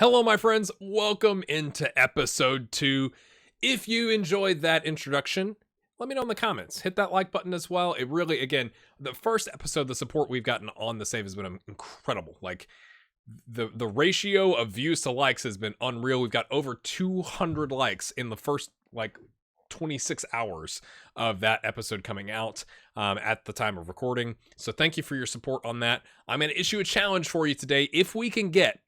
Hello, my friends. Welcome into episode 2. If you enjoyed that introduction, let me know in the comments. Hit that like button as well. It really, again, the first episode, the support we've gotten on the save has been incredible. Like, the ratio of views to likes has been unreal. We've got over 200 likes in the first, 26 hours of that episode coming out at the time of recording. So thank you for your support on that. I'm going to issue a challenge for you today. If we can get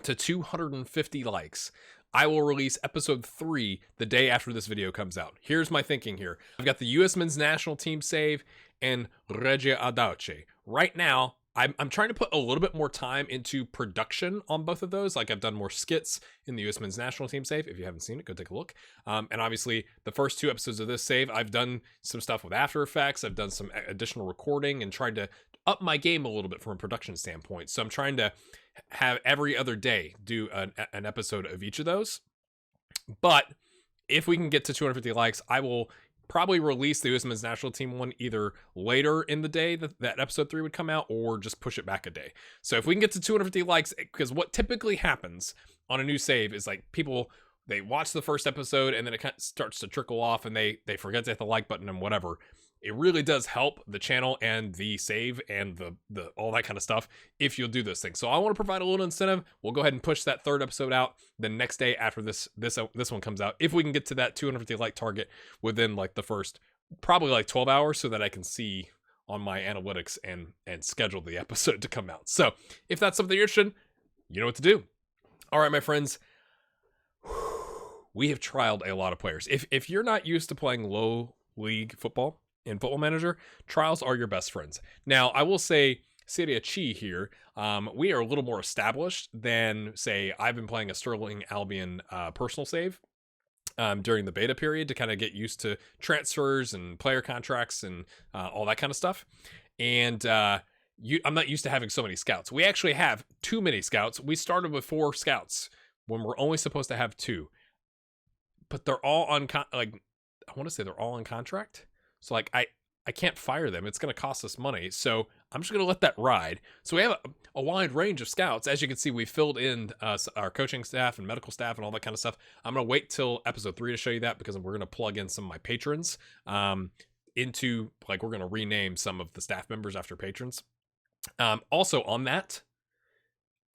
to 250 likes, I will release episode 3 the day after this video comes out. Here's my thinking here. I've got the U.S. men's national team save and Reggio Audace. Right now, I'm trying to put a little bit more time into production on both of those. Like, I've done more skits in the U.S. men's national team save. If you haven't seen it, go take a look. And obviously, the first 2 episodes of this save, I've done some stuff with After Effects. I've done some additional recording and tried to up my game a little bit from a production standpoint. So I'm trying to have every other day do an episode of each of those. But if we can get to 250 likes, I will probably release the U.S. men's national team one either later in the day that episode 3 would come out, or just push it back a day. So if we can get to 250 likes, because what typically happens on a new save is, like, people, they watch the first episode and then it kind of starts to trickle off and they forget to hit the like button and whatever. It really does help the channel and the save and the all that kind of stuff if you'll do those things. So I want to provide a little incentive. We'll go ahead and push that 3rd episode out the next day after this one comes out. If we can get to that 250 like target within, like, the first probably 12 hours, so that I can see on my analytics and schedule the episode to come out. So if that's something you're interested in, you know what to do. All right, my friends. We have trialed a lot of players. If you're not used to playing low league football in Football Manager, trials are your best friends. Now, I will say, Serie C here, we are a little more established than, say, I've been playing a Sterling Albion personal save during the beta period to kind of get used to transfers and player contracts and all that kind of stuff. And I'm not used to having so many scouts. We actually have too many scouts. We started with 4 scouts when we're only supposed to have 2. But they're all on, I want to say they're all on contract. So, like, I can't fire them. It's going to cost us money. So I'm just going to let that ride. So we have a wide range of scouts. As you can see, we filled in our coaching staff and medical staff and all that kind of stuff. I'm going to wait till episode 3 to show you that, because we're going to plug in some of my patrons into, like, we're going to rename some of the staff members after patrons. Also on that,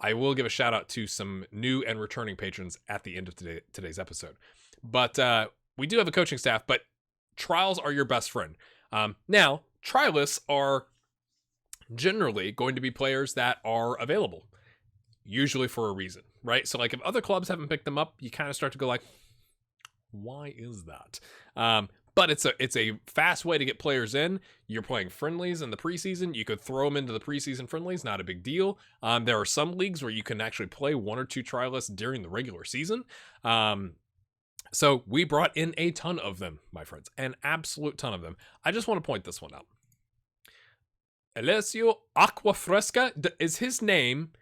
I will give a shout out to some new and returning patrons at the end of today's episode. But we do have a coaching staff, but trials are your best friend. Now, trialists are generally going to be players that are available, usually for a reason, right? So, like, if other clubs haven't picked them up, you kind of start to go like, why is that? But it's a fast way to get players in. You're playing friendlies in the preseason. You could throw them into the preseason friendlies, not a big deal. There are some leagues where you can actually play 1 or 2 trialists during the regular season. So we brought in a ton of them, my friends, an absolute ton of them. I just want to point this one out. Alessio Acquafresca, is his name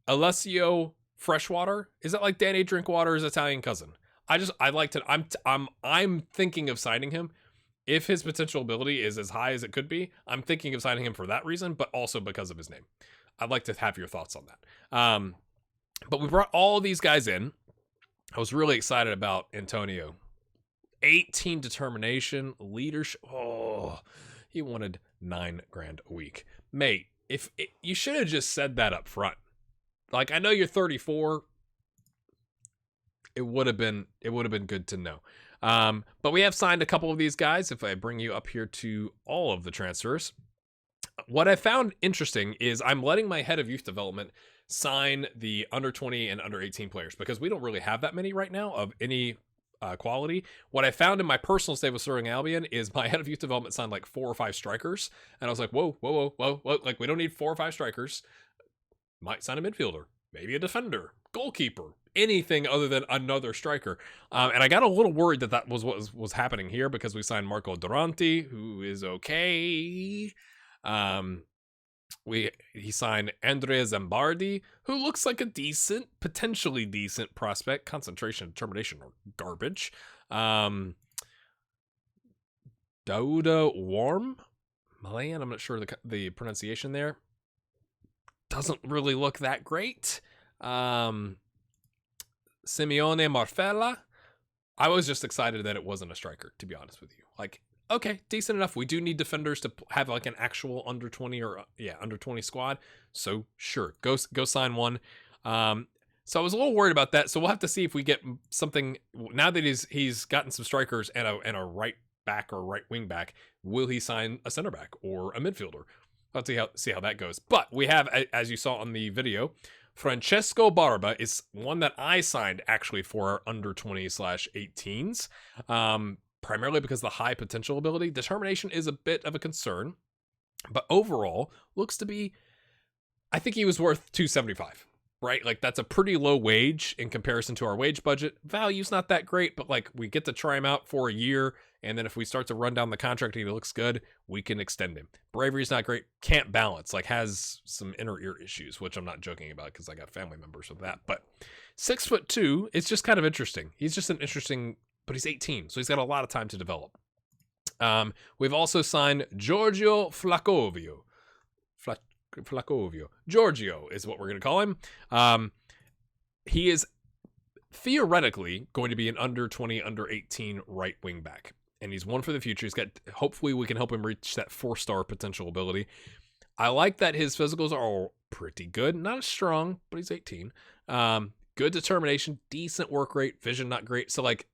Alessio Freshwater? Is that like Danny Drinkwater's Italian cousin? I like to, I'm thinking of signing him. If his potential ability is as high as it could be, I'm thinking of signing him for that reason, but also because of his name. I'd like to have your thoughts on that. But we brought all these guys in. I was really excited about Antonio. 18 determination, leadership. Oh, he wanted $9,000 a week. Mate, you should have just said that up front. Like, I know you're 34. It would have been good to know. But we have signed a couple of these guys. If I bring you up here to all of the transfers, what I found interesting is I'm letting my head of youth development sign the under 20 and under 18 players, because we don't really have that many right now of any quality. What I found in my personal save with Sterling Albion is my head of youth development signed like 4 or 5 strikers, and I was like, whoa, like, we don't need 4 or 5 strikers. Might sign a midfielder, maybe a defender, goalkeeper, anything other than another striker. And I got a little worried that was what was happening here, because we signed Marco Durante, who is okay. He signed Andrea Zambardi, who looks like a potentially decent prospect. Concentration and determination are garbage. Dauda Warm, Malayan, I'm not sure the pronunciation there. Doesn't really look that great. Simeone Marfella. I was just excited that it wasn't a striker, to be honest with you. Like, okay, decent enough. We do need defenders to have like an actual under 20 or under 20 squad. So sure, go sign one. So I was a little worried about that. So we'll have to see if we get something now that he's gotten some strikers and a right back or right wing back. Will he sign a center back or a midfielder? Let's see how that goes. But we have, as you saw on the video, Francesco Barba is one that I signed actually for our under 20/18s. Primarily because the high potential ability. Determination is a bit of a concern, but overall looks to be, I think he was worth 275, right? Like that's a pretty low wage in comparison to our wage budget. Value's not that great, but like we get to try him out for a year. And then if we start to run down the contract and he looks good, we can extend him. Bravery's not great. Can't balance, like has some inner ear issues, which I'm not joking about because I got family members with that. But 6'2", it's just kind of interesting. He's just an interesting, but he's 18, so he's got a lot of time to develop. We've also signed Giorgio Flacovio. Flacovio. Giorgio is what we're going to call him. He is theoretically going to be an under 20, under 18 right wing back. And he's one for the future. He's got, hopefully we can help him reach that 4-star potential ability. I like that his physicals are pretty good. Not as strong, but he's 18. Good determination, decent work rate, vision not great. So like,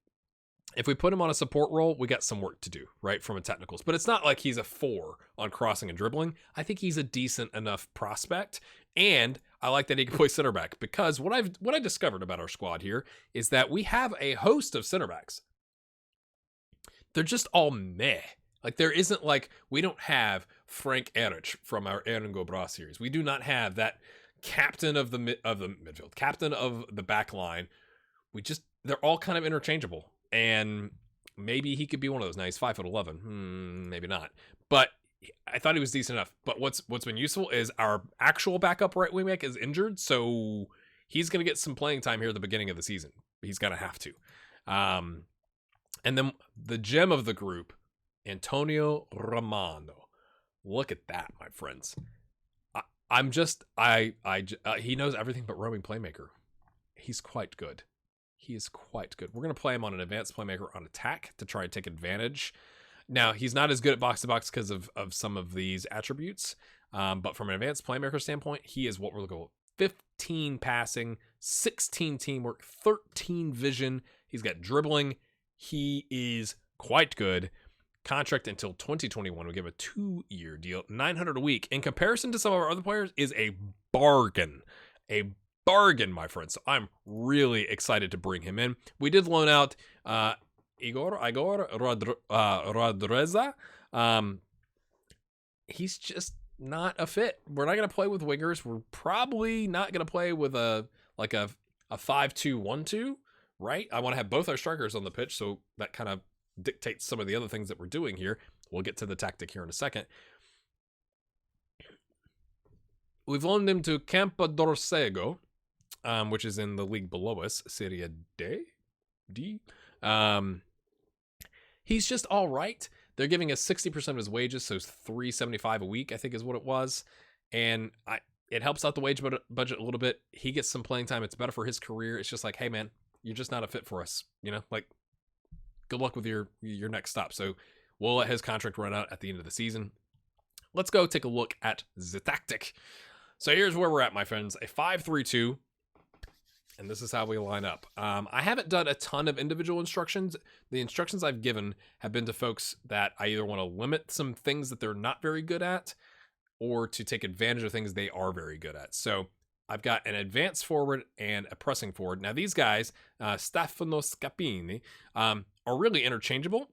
if we put him on a support role, we got some work to do, right, from a technicals. But it's not like he's a 4 on crossing and dribbling. I think he's a decent enough prospect. And I like that he can play center back because what I discovered about our squad here is that we have a host of center backs. They're just all meh. Like there isn't like, we don't have Frank Erich from our Eringo Bra series. We do not have that captain of the midfield, captain of the back line. They're all kind of interchangeable. And maybe he could be one of those. Now he's 5'11". Maybe not. But I thought he was decent enough. But what's been useful is our actual backup right wing back is injured, so he's going to get some playing time here at the beginning of the season. He's going to have to. And then the gem of the group, Antonio Romano. Look at that, my friends. He knows everything but roaming playmaker. He's quite good. He is quite good. We're going to play him on an advanced playmaker on attack to try and take advantage. Now, he's not as good at box-to-box because of some of these attributes. But from an advanced playmaker standpoint, he is what we're looking for. 15 passing, 16 teamwork, 13 vision. He's got dribbling. He is quite good. Contract until 2021. We give a 2-year deal, $900 a week. In comparison to some of our other players, is a bargain. A bargain, my friends. So I'm really excited to bring him in. We did loan out Igor Rodreza. He's just not a fit. We're not going to play with wingers. We're probably not going to play with a 5-2-1-2, right? I want to have both our strikers on the pitch, so that kind of dictates some of the other things that we're doing here. We'll get to the tactic here in a second. We've loaned him to Campo d'Orsego, which is in the league below us, Serie D. He's just all right. They're giving us 60% of his wages, so $375 a week, I think is what it was. And it helps out the wage budget a little bit. He gets some playing time. It's better for his career. It's just like, hey, man, you're just not a fit for us. You know, like, good luck with your next stop. So we'll let his contract run out at the end of the season. Let's go take a look at the tactic. So here's where we're at, my friends. A 5-3-2. And this is how we line up. I haven't done a ton of individual instructions. The instructions I've given have been to folks that I either want to limit some things that they're not very good at or to take advantage of things they are very good at. So I've got an advanced forward and a pressing forward. Now these guys, Stefano Scappini, are really interchangeable.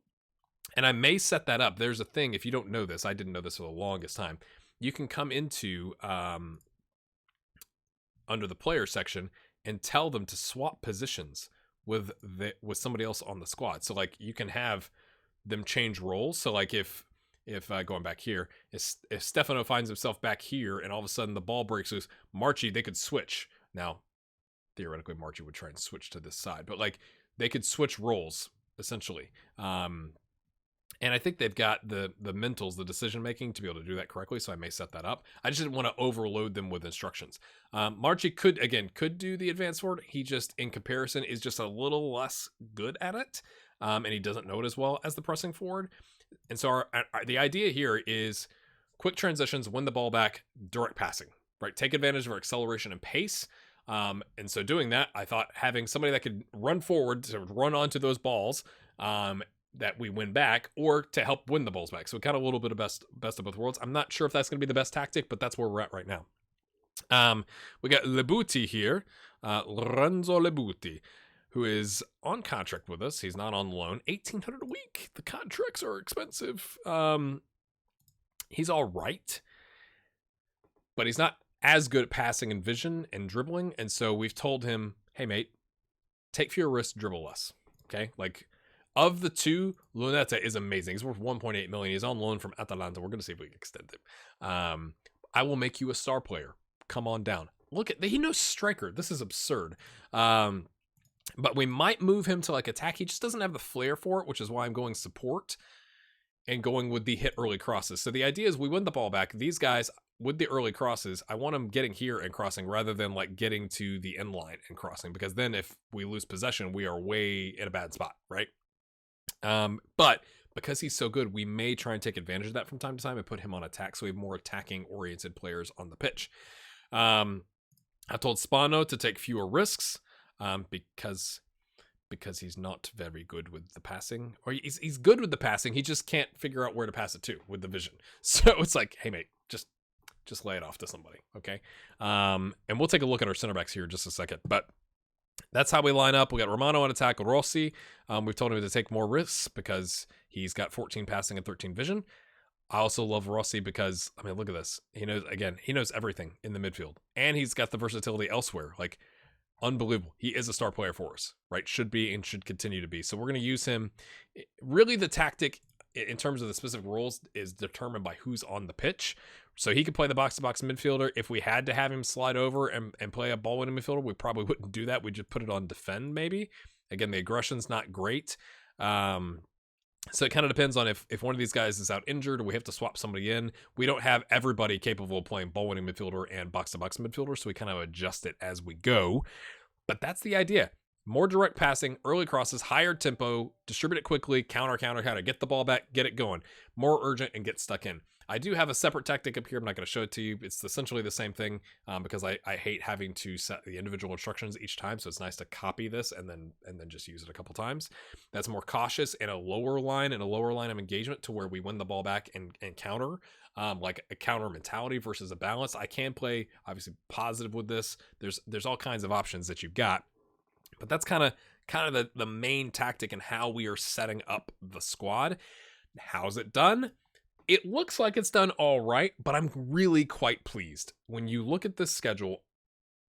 And I may set that up. There's a thing, if you don't know this, I didn't know this for the longest time. You can come into under the player section and tell them to swap positions with somebody else on the squad. So like you can have them change roles. So like if going back here, if Stefano finds himself back here and all of a sudden the ball breaks loose, Marchi, they could switch. Now, theoretically, Marchi would try and switch to this side, but like they could switch roles essentially. And I think they've got the mentals, the decision making to be able to do that correctly. So I may set that up. I just didn't want to overload them with instructions. Marchi could do the advanced forward. He just, in comparison, is just a little less good at it, and he doesn't know it as well as the pressing forward. And so the idea here is quick transitions, win the ball back, direct passing. Right, take advantage of our acceleration and pace. And so doing that, I thought having somebody that could run forward to run onto those balls. That we win back, or to help win the balls back. So kind of a little bit of best of both worlds. I'm not sure if that's going to be the best tactic, but that's where we're at right now. We got Lebuti here, Lorenzo Lebuti, who is on contract with us. He's not on loan. $1,800 a week. The contracts are expensive. He's all right, but he's not as good at passing and vision and dribbling. And so we've told him, hey mate, take fewer risks, dribble less. Okay, like. Of the two, Luneta is amazing. He's worth $1.8 million. He's on loan from Atalanta. We're going to see if we can extend him. I will make you a star player. Come on down. Look at, he knows striker. This is absurd. But we might move him to like attack. He just doesn't have the flair for it, which is why I'm going support and going with the hit early crosses. So the idea is we win the ball back. These guys with the early crosses, I want them getting here and crossing rather than like getting to the end line and crossing, because then if we lose possession, we are way in a bad spot, right? But because he's so good, we may try and take advantage of that from time to time and put him on attack, so we have more attacking oriented players on the pitch. I told Spano to take fewer risks, because he's not very good with the passing, or he's good with the passing. He just can't figure out where to pass it to with the vision. So it's like, hey mate, just lay it off to somebody. Okay. And we'll take a look at our center backs here in just a second, but that's how we line up. We got Romano on attack with Rossi. We've told him to take more risks because he's got 14 passing and 13 vision. I also love Rossi because, I mean, look at this. He knows everything in the midfield, and he's got the versatility elsewhere. Like, unbelievable. He is a star player for us, right? Should be and should continue to be. So we're going to use him. Really, the tactic in terms of the specific roles is determined by who's on the pitch. So he could play the box-to-box midfielder. If we had to have him slide over and play a ball-winning midfielder, we probably wouldn't do that. We'd just put it on defend, maybe. Again, the aggression's not great. So it kind of depends on if one of these guys is out injured or we have to swap somebody in. We don't have everybody capable of playing ball-winning midfielder and box-to-box midfielder, so we kind of adjust it as we go. But that's the idea. More direct passing, early crosses, higher tempo, distribute it quickly, counter, get the ball back, get it going. More urgent and get stuck in. I do have a separate tactic up here. I'm not going to show it to you. It's essentially the same thing because I hate having to set the individual instructions each time. So it's nice to copy this and then just use it a couple times. That's more cautious and a lower line of engagement to where we win the ball back and counter, like a counter mentality versus a balance. I can play obviously positive with this. There's all kinds of options that you've got. But that's kind of the main tactic and how we are setting up the squad. How's it done? It looks like it's done all right, but I'm really quite pleased. When you look at this schedule,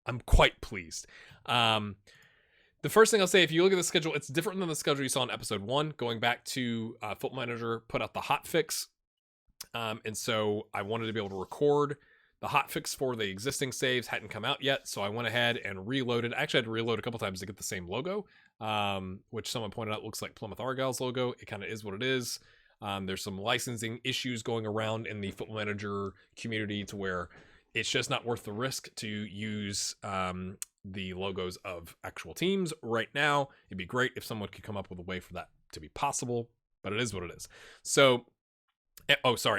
I'm quite pleased. The first thing I'll say, if you look at the schedule, it's different than the schedule you saw in episode 1. Going back to Football Manager put out the hot fix. And so I wanted to be able to record the hotfix for the existing saves hadn't come out yet, so I went ahead and reloaded. I actually had to reload a couple times to get the same logo, which someone pointed out looks like Plymouth Argyle's logo. It kind of is what it is. There's some licensing issues going around in the Football Manager community to where it's just not worth the risk to use the logos of actual teams right now. It'd be great if someone could come up with a way for that to be possible, but it is what it is. So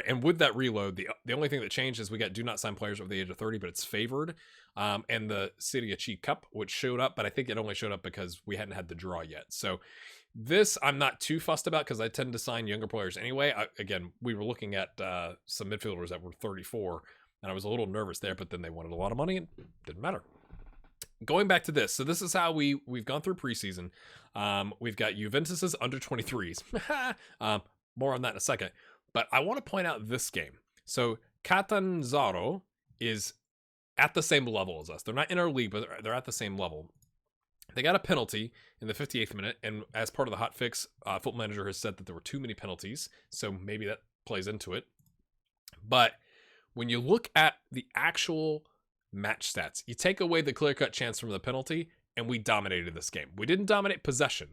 and with that reload, the only thing that changed is we got do not sign players over the age of 30, but it's favored. And the Serie C Cup, which showed up, but I think it only showed up because we hadn't had the draw yet. So this I'm not too fussed about because I tend to sign younger players anyway. Again, we were looking at some midfielders that were 34, and I was a little nervous there, but then they wanted a lot of money and it didn't matter. Going back to this, so this is how we've gone through preseason. We've got Juventus's under 23s. More on that in a second. But I want to point out this game. So Catanzaro is at the same level as us. They're not in our league, but they're at the same level. They got a penalty in the 58th minute, and as part of the hot fix, Football Manager has said that there were too many penalties, so maybe that plays into it. But when you look at the actual match stats, you take away the clear-cut chance from the penalty, and we dominated this game. We didn't dominate possession.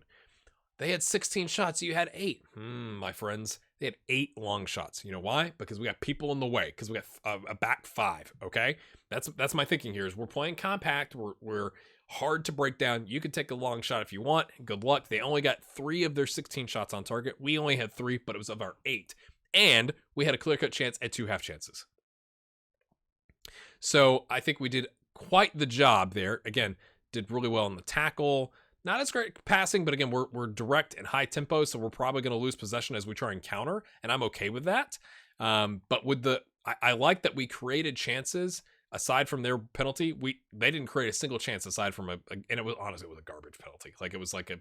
They had 16 shots. You had 8. My friends, they had 8 long shots. You know why? Because we got people in the way. Because we got a back 5. Okay, that's my thinking here. Is we're playing compact. We're hard to break down. You can take a long shot if you want. Good luck. They only got 3 of their 16 shots on target. We only had 3, but it was of our 8, and we had a clear-cut chance at 2 half chances. So I think we did quite the job there. Again, did really well on the tackle. Not as great passing, but again, we're direct and high tempo, so we're probably going to lose possession as we try and counter, and I'm okay with that. But with I like that we created chances aside from their penalty. They didn't create a single chance aside from and it was honestly, it was a garbage penalty. Like, it was like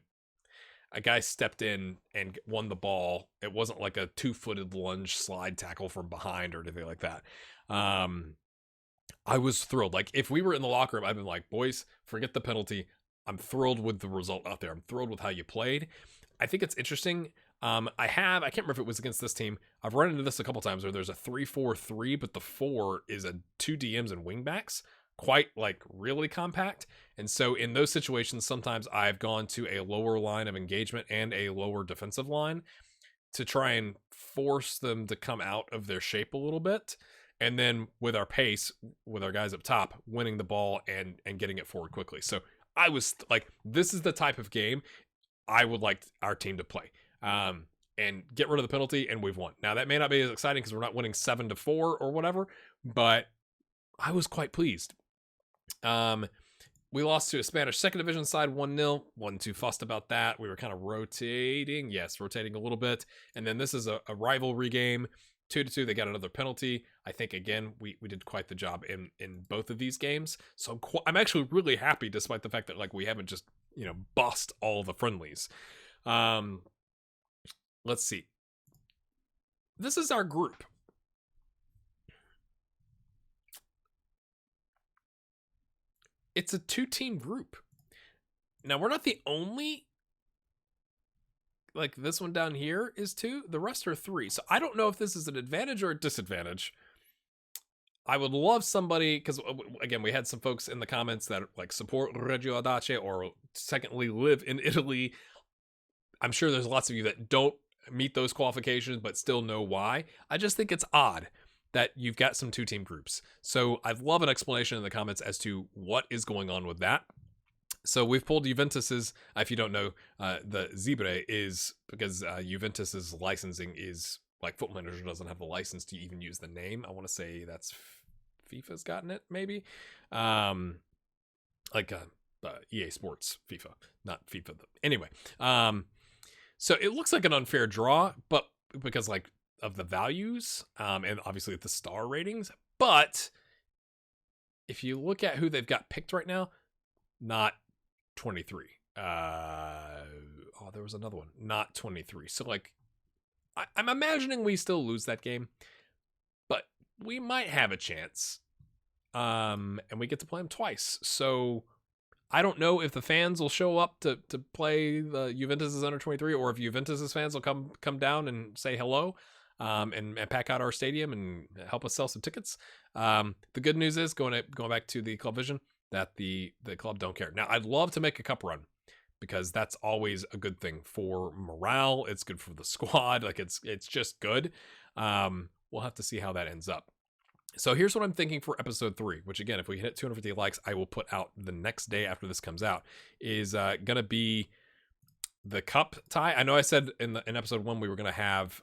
a guy stepped in and won the ball. It wasn't like a 2-footed lunge slide tackle from behind or anything like that. I was thrilled. Like, if we were in the locker room, I'd been like, boys, forget the penalty. I'm thrilled with the result out there. I'm thrilled with how you played. I think it's interesting. I can't remember if it was against this team. I've run into this a couple times where there's a 3-4-3, but the 4 is a 2 DMs and wingbacks, quite like really compact. And so in those situations, sometimes I've gone to a lower line of engagement and a lower defensive line to try and force them to come out of their shape a little bit. And then with our pace, with our guys up top, winning the ball and getting it forward quickly. So I was like, this is the type of game I would like our team to play, and get rid of the penalty, and we've won. Now, that may not be as exciting because we're not winning 7-4 or whatever, but I was quite pleased. We lost to a Spanish second division side 1-0. Wasn't too fussed about that. We were kind of rotating a little bit. And then this is a rivalry game. 2-2, they got another penalty. I think, again, we did quite the job in both of these games. So I'm actually really happy, despite the fact that, like, we haven't just, bust all the friendlies. Let's see. This is our group. It's a 2-team group. Now, we're not the only... Like, this one down here is 2. The rest are 3. So I don't know if this is an advantage or a disadvantage. I would love somebody, because again, we had some folks in the comments that like support Reggio Audace or secondly live in Italy. I'm sure there's lots of you that don't meet those qualifications but still know why. I just think it's odd that you've got some 2-team groups. So I'd love an explanation in the comments as to what is going on with that. So we've pulled Juventus's, if you don't know, the Zebre is because Juventus's licensing is, like, Football Manager doesn't have the license to even use the name. I want to say that's FIFA's gotten it, maybe. EA Sports FIFA, not FIFA. Anyway, so it looks like an unfair draw, but because, like, of the values, and obviously the star ratings. But if you look at who they've got picked right now, not 23. There was another one, not 23. So, like, I'm imagining we still lose that game, but we might have a chance. And we get to play them twice. So I don't know if the fans will show up to play the Juventus's under 23, or if Juventus's fans will come down and say hello, and pack out our stadium and help us sell some tickets. The good news is, going back to the club vision, that the club don't care. Now, I'd love to make a cup run, because that's always a good thing for morale. It's good for the squad. Like, it's just good. We'll have to see how that ends up. So here's what I'm thinking for episode 3, which, again, if we hit 250 likes, I will put out the next day after this comes out, is going to be the cup tie. I know I said in episode 1 we were going to have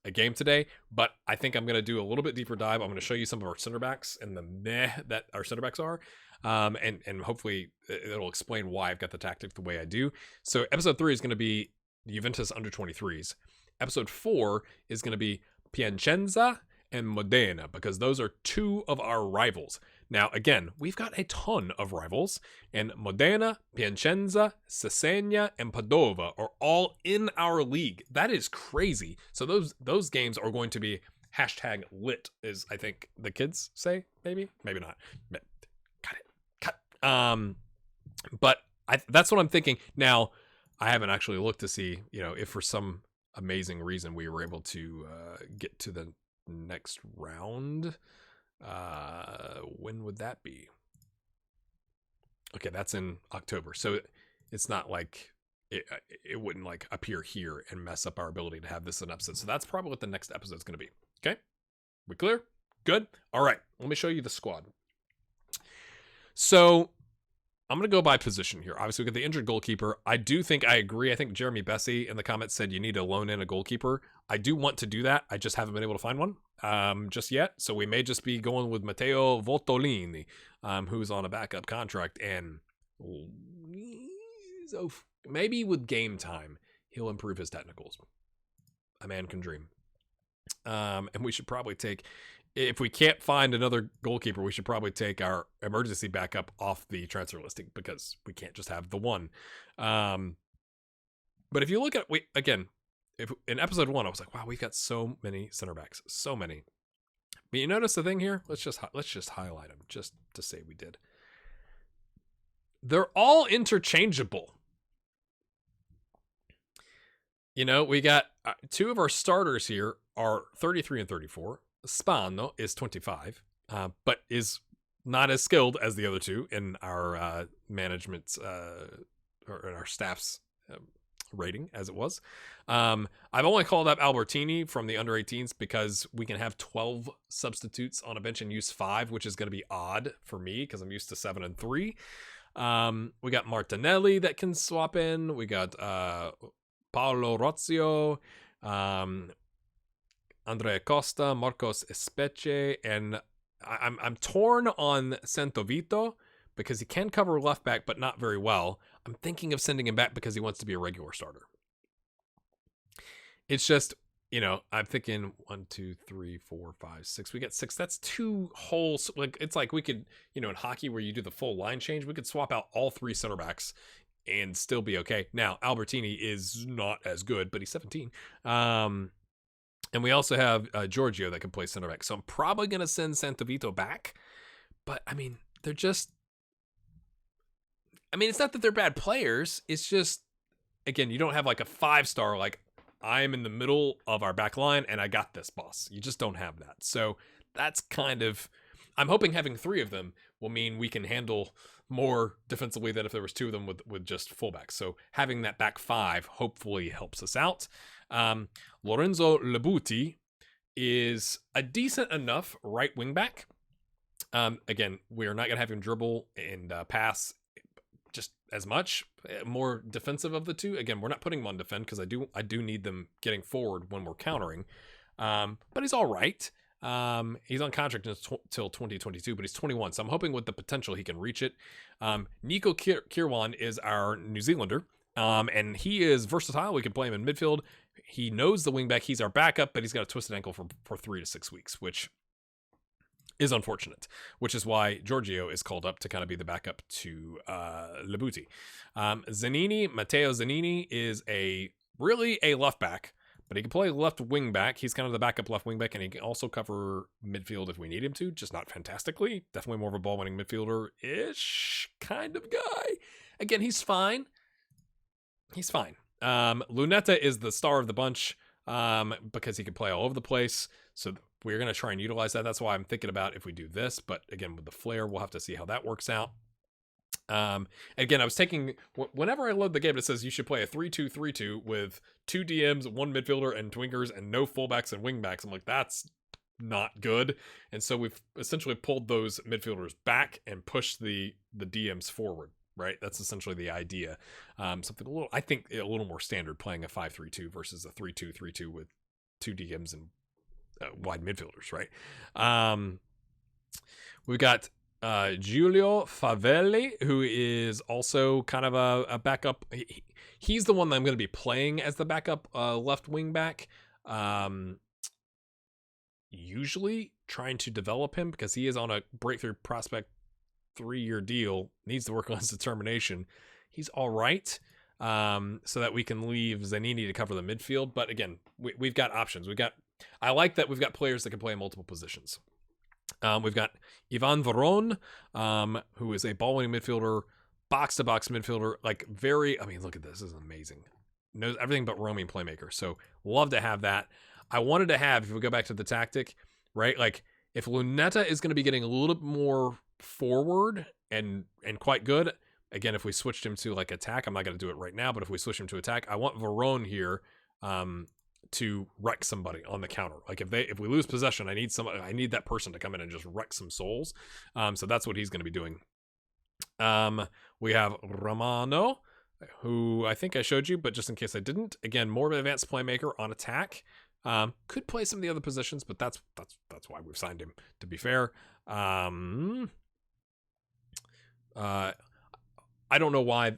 a game today, but I think I'm going to do a little bit deeper dive. I'm going to show you some of our center backs and the meh that our center backs are. And hopefully it'll explain why I've got the tactic the way I do. So episode 3 is going to be Juventus under 23s. Episode 4 is going to be Piacenza and Modena, because those are 2 of our rivals. Now, again, we've got a ton of rivals, and Modena, Piacenza, Cesena, and Padova are all in our league. That is crazy. So those games are going to be #lit, is I think the kids say. Maybe not. Cut. But that's what I'm thinking. Now, I haven't actually looked to see, if for some amazing reason we were able to get to the next round. When would that be? Okay, that's in October. So it's not like it wouldn't like appear here and mess up our ability to have this an episode. So that's probably what the next episode is going to be. Okay, we clear? Good. All right, let me show you the squad. So I'm going to go by position here. Obviously, we got the injured goalkeeper. I agree. I think Jeremy Bessie in the comments said you need to loan in a goalkeeper. I do want to do that. I just haven't been able to find one just yet. So we may just be going with Matteo Voltolini, who's on a backup contract. And so maybe with game time, he'll improve his technicals. A man can dream. And we should probably take... If we can't find another goalkeeper, we should probably take our emergency backup off the transfer listing because we can't just have the one. But if you look at, if in episode 1, I was like, wow, we've got so many center backs, so many. But you notice the thing here? Let's just highlight them just to say we did. They're all interchangeable. You know, we got 2 of our starters here are 33 and 34. Spano is 25, but is not as skilled as the other 2 in our management's or in our staff's rating as it was. I've only called up Albertini from the under 18s because we can have 12 substitutes on a bench and use 5, which is going to be odd for me because I'm used to 7 and 3. We got Martinelli that can swap in. We got Paolo Rozio, Andrea Costa, Marcos Especie, and I'm torn on Santovito because he can cover left back, but not very well. I'm thinking of sending him back because he wants to be a regular starter. It's just, you know, I'm thinking 1, 2, 3, 4, 5, 6. We got 6. That's 2 whole. Like it's like we could, you know, in hockey where you do the full line change, we could swap out all 3 center backs and still be okay. Now Albertini is not as good, but he's 17. And we also have Giorgio that can play center back. So I'm probably going to send Santovito back. But, I mean, they're just... I mean, it's not that they're bad players. It's just, again, you don't have like a 5-star, like, I'm in the middle of our back line and I got this, boss. You just don't have that. So that's kind of... I'm hoping having 3 of them will mean we can handle more defensively than if there was 2 of them with just fullbacks. So having that back 5 hopefully helps us out. Lorenzo Labuti is a decent enough right wing back. Again, we're not going to have him dribble and pass just as much. More defensive of the 2. Again, we're not putting him on defend because I do need them getting forward when we're countering. But he's all right. He's on contract until 2022, but he's 21. So I'm hoping with the potential he can reach it. Nico Kirwan is our New Zealander. And he is versatile. We can play him in midfield. He knows the wingback. He's our backup, but he's got a twisted ankle for 3 to 6 weeks, which is unfortunate, which is why Giorgio is called up to kind of be the backup to Labuti. Matteo Zanini is really a left back, but he can play left wing back. He's kind of the backup left wing back, and he can also cover midfield if we need him to, just not fantastically. Definitely more of a ball-winning midfielder-ish kind of guy. Again, he's fine. He's fine. Lunetta is the star of the bunch because he can play all over the place. So we're going to try and utilize that. That's why I'm thinking about if we do this. But again, with the flare, we'll have to see how that works out. Again, I was taking... Whenever I load the game, it says you should play a 3-2-3-2 with 2 DMs, 1 midfielder, and twingers, and no fullbacks and wingbacks. I'm like, that's not good. And so we've essentially pulled those midfielders back and pushed the DMs forward. Right, that's essentially the idea. Something I think a little more standard, playing a 5-3-2 versus a 3-2-3-2 with 2 DMs and wide midfielders. Right. We've got Giulio Favelli, who is also kind of a backup. He's the one that I'm going to be playing as the backup left wing back. Usually trying to develop him because he is on a breakthrough prospect 3-year deal, needs to work on his determination. He's all right, so that we can leave Zanini to cover the midfield. But again, we've got options. I like that we've got players that can play in multiple positions. We've got Ivan Veron, who is a ball-winning midfielder, box-to-box midfielder. I mean, look at this. This is amazing. Knows everything but roaming playmaker. So love to have that. I wanted to have, if we go back to the tactic, right? Like if Lunetta is going to be getting a little bit more forward and quite good, again, if we switched him to like attack, I'm not going to do it right now, but if we switch him to attack, I want Verón here to wreck somebody on the counter. Like if we lose possession, I need that person to come in and just wreck some souls. So that's what he's going to be doing. We have Romano, who I think I showed you, but just in case I didn't, again, more of an advanced playmaker on attack. Could play some of the other positions, but that's why we've signed him, to be fair. I don't know why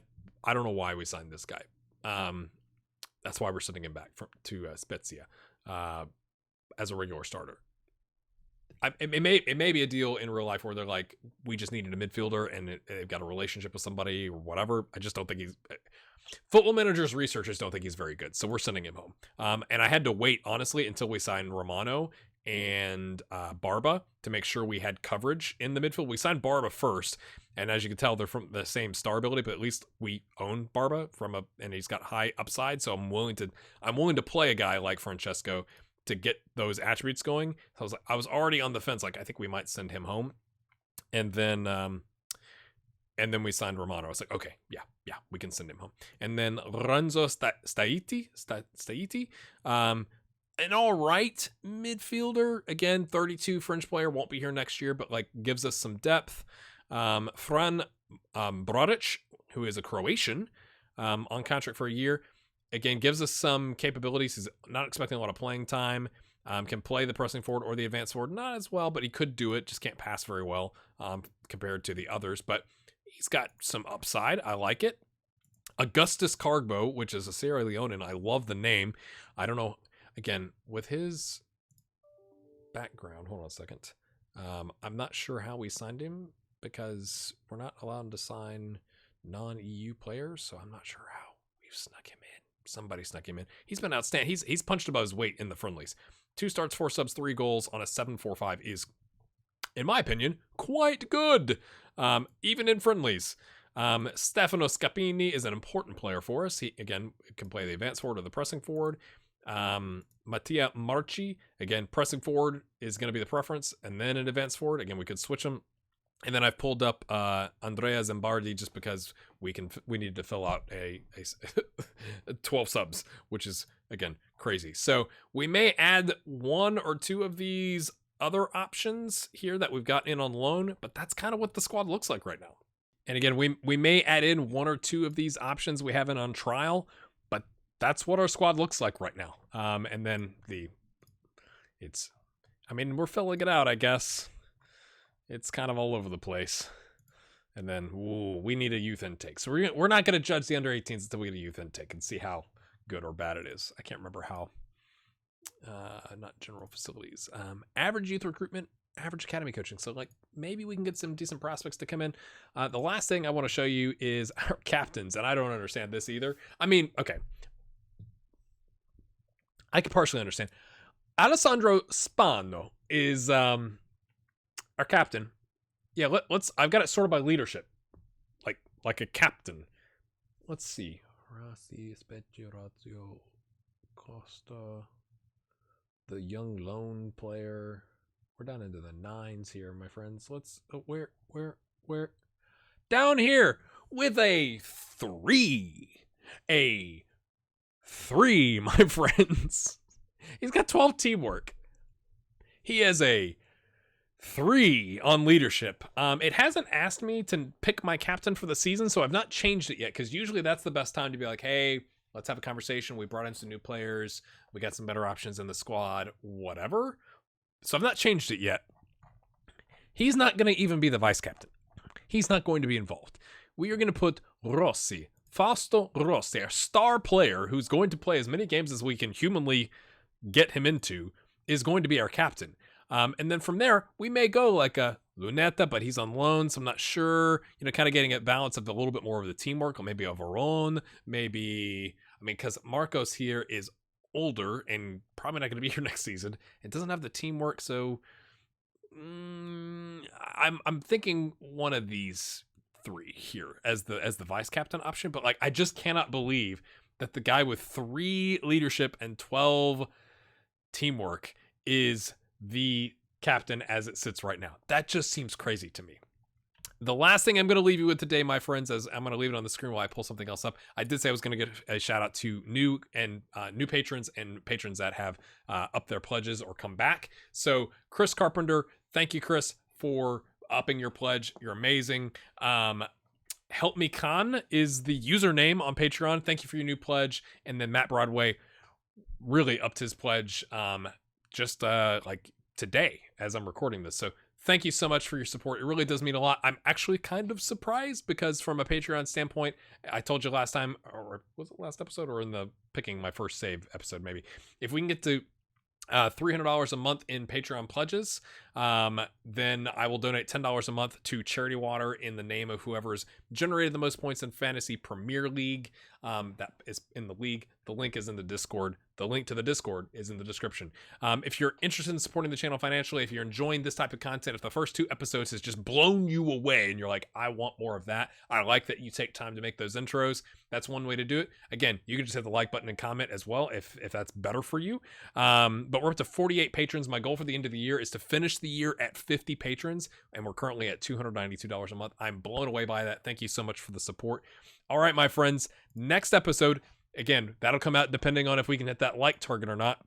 we signed this guy. That's why we're sending him back to Spezia as a regular starter. It may be a deal in real life where they're like, we just needed a midfielder and they've got a relationship with somebody or whatever. I just don't think Football Manager's researchers don't think he's very good, so we're sending him home. And I had to wait, honestly, until we signed Romano and Barba to make sure we had coverage in the midfield. We signed Barba first, and as you can tell, they're from the same star ability, but at least we own Barba and he's got high upside, so I'm willing to play a guy like Francesco to get those attributes going. So I was already on the fence, like I think we might send him home, and then we signed Romano. I was like, okay, yeah, we can send him home. And then Renzo Staiti, an all right midfielder. Again, 32 French player, won't be here next year, but like gives us some depth. Fran Brodic, who is a Croatian, on contract for a year. Again, gives us some capabilities. He's not expecting a lot of playing time. Can play the pressing forward or the advanced forward, not as well, but he could do it. Just can't pass very well compared to the others. But he's got some upside. I like it. Augustus Cargbo, which is a Sierra Leonean. I love the name. I don't know. Again, with his background, hold on a second. I'm not sure how we signed him because we're not allowed to sign non-EU players, so I'm not sure how we've snuck him in. Somebody snuck him in. He's been outstanding. He's punched above his weight in the friendlies. 2 starts, 4 subs, 3 goals on a 7.45 is, in my opinion, quite good, even in friendlies. Stefano Scapini is an important player for us. He, again, can play the advanced forward or the pressing forward. Mattia Marchi, again, pressing forward is going to be the preference, and then an advanced forward. Again, we could switch them. And then I've pulled up Andrea Zambardi just because we needed to fill out a 12 subs, which is, again, crazy. So we may add 1 or 2 of these other options here that we've got in on loan, but that's kind of what the squad looks like right now. And again, we may add in 1 or 2 of these options we have in on trial, but that's what our squad looks like right now. And then we're filling it out, I guess. It's kind of all over the place. And then, we need a youth intake. So we're not going to judge the under 18s until we get a youth intake and see how good or bad it is. I can't remember how. Not general facilities. Average youth recruitment, average academy coaching. So like maybe we can get some decent prospects to come in. The last thing I want to show you is our captains, and I don't understand this either. I mean, okay. I could partially understand. Alessandro Spano is our captain. Yeah, let's. I've got it sorted by leadership, like a captain. Let's see. Rossi, Spezia, Razio, Costa, the young lone player. We're down into the 9s here, my friends. Let's. Where? Down here with a 3. A 3, my friends. He's got 12 teamwork. He has a 3 on leadership. It hasn't asked me to pick my captain for the season, so I've not changed it yet, because usually that's the best time to be like, hey, let's have a conversation. We brought in some new players. We got some better options in the squad, whatever. So I've not changed it yet. He's not going to even be the vice captain. He's not going to be involved. We are going to put Rossi, Fausto Rossi, our star player who's going to play as many games as we can humanly get him into, is going to be our captain. And then from there, we may go like a Lunetta, but he's on loan, so I'm not sure. Kind of getting a balance of a little bit more of the teamwork, or maybe a Verón, because Marcos here is older and probably not going to be here next season. It doesn't have the teamwork, so I'm thinking one of these 3 here as the vice captain option. But like, I just cannot believe that the guy with 3 leadership and 12 teamwork is the captain as it sits right now. That just seems crazy to me. The last thing I'm going to leave you with today, my friends, as I'm going to leave it on the screen while I pull something else up. I did say I was going to get a shout out to new patrons and patrons that have upped their pledges or come back. So Chris Carpenter, thank you, Chris, for upping your pledge. You're amazing. Help Me Con is the username on Patreon. Thank you for your new pledge. And then Matt Broadway really upped his pledge just like today as I'm recording this. So thank you so much for your support. It really does mean a lot. I'm actually kind of surprised because from a Patreon standpoint, I told you last time, or was it last episode or in the picking my first save episode, maybe, if we can get to $300 a month in Patreon pledges, then I will donate $10 a month to Charity Water in the name of whoever's generated the most points in Fantasy Premier League. That is in the league. The link is in the Discord. The link to the Discord is in the description. If you're interested in supporting the channel financially, if you're enjoying this type of content, if the first 2 episodes has just blown you away and you're like, I want more of that, I like that you take time to make those intros, that's one way to do it. Again, you can just hit the like button and comment as well if that's better for you. But we're up to 48 patrons. My goal for the end of the year is to finish the year at 50 patrons, and we're currently at $292 a month. I'm blown away by that. Thank you so much for the support. All right, my friends, next episode, again, that'll come out depending on if we can hit that like target or not,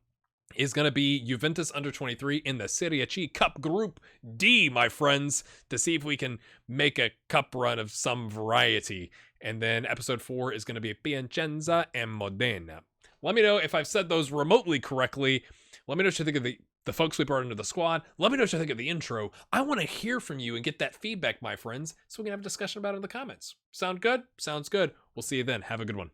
is going to be Juventus under 23 in the Serie C Cup Group D, my friends, to see if we can make a cup run of some variety. And then episode 4 is going to be Piacenza and Modena. Let me know if I've said those remotely correctly. Let me know what you think of the folks we brought into the squad. Let me know what you think of the intro. I want to hear from you and get that feedback, my friends, so we can have a discussion about it in the comments. Sound good? Sounds good. We'll see you then. Have a good one.